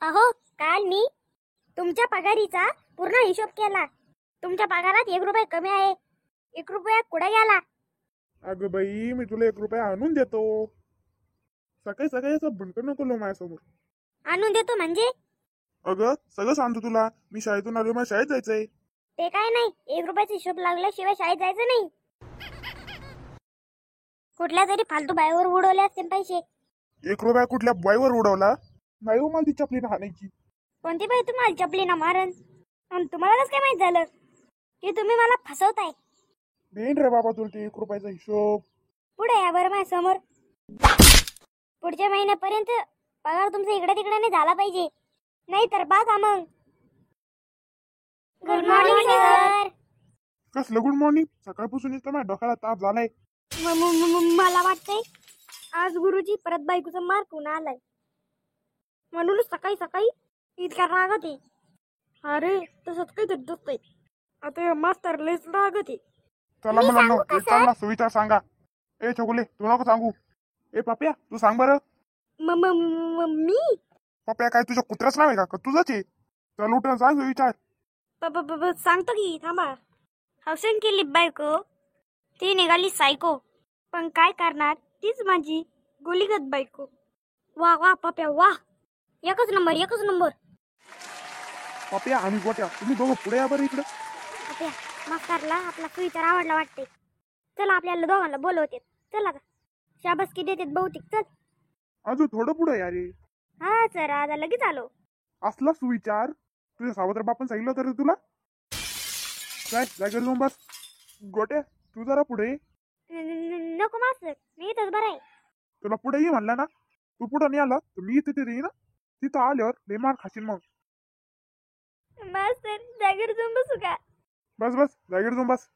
अहो, काल मी तुमच्या पगारीचा पूर्ण हिशोब केला. तुमच्या पगारात 1 रुपया कमी आहे. 1 रुपया कुठे गेला? अगं बाई, मी तुला 1 रुपया आणून देतो. सकाळी सकाळी असं भंडण नको लो माझ्यासमोर. आणून देतो म्हणजे? अगं सगळं सांगतो तुला. मी शाळेतून आलो, मला शाळेत जायचंय. ते काय नाही, 1 रुपयाचा हिशोब लागल्याशिवाय शाळेत जायचं नाही. कुठल्या तरी फालतू बाईवर उडवले असते पैसे. 1 रुपया कुठल्या बाईवर उडवला? नाही हो, मला ती चपली हाणायची. कोणती बाई तुम्हाला चपलीनं मारन? आणि तुम्हाला कसं काय माहित झालं की तुम्ही मला फसवताय? देईन रे बाबा तुला ते 1 रुपयाचा हिशोब. पुढे या बरं माझ्या समोर. पुढच्या महिन्यापर्यंत पगार तुमचा इकडे तिकडे नाही झाला पाहिजे, नाही तर बघा मग. Good morning sir. कसलं गुड मॉर्निंग? सकाळपासून इथं माझ्या डोक्याला ताप झालाय. मला वाटतंय आज गुरुजी परत बायकोचा मार कोण आलाय, म्हणून सकाळी सकाळी इतक्या रागत आहे. अरे तसंच काहीतरी दिसतंय. आता मास्तर लयच रागत आहे. चला मी मुलांनो, सांगू का, एक चालला सुविचार सांगा. ए छोकुले, तू नको सांगू. ए पाप्या, तू सांग बरं. मी पाप्या काय तुझ्या कुत्र्याच नाव आहे का तुझंच आहे? चल उठ सांग विचार. सांगतो की थांबा. हौसन केली बायको, ती निघाली सायको. पण काय करणार, तीच माझी गोलीगत बायको. वा वा पप्या वा, एकच नंबर एकच नंबर. पाप्या आणि गोट्या, तुम्ही दोघं पुढे या बरं इकडं. पप्या, मास्तरला आपला सुविचार आवडला वाटते. चला आपल्याला दोघांना बोलवते. चला आता शाबासकी देतात बहुतेक. चल अजून थोडं पुढे या रे. हा सर, आता लगेच आलो. असला सुविचार तुझ्या सावत्र बापन सांगितलं तर तुला. काय जागेवर जाऊन बस. गोट्या तू जरा पुढे ये. नको मास्तर, मी इथंच बरं आहे. तुला पुढे ये म्हणला ना. तू पुढे नाही आला तर मी तिथे येईन ना. तिथं आल्यावर लय मार खाशील मग. मास्तर जागेवर जाऊन बसू का? बस बस जागेवर जाऊन बस.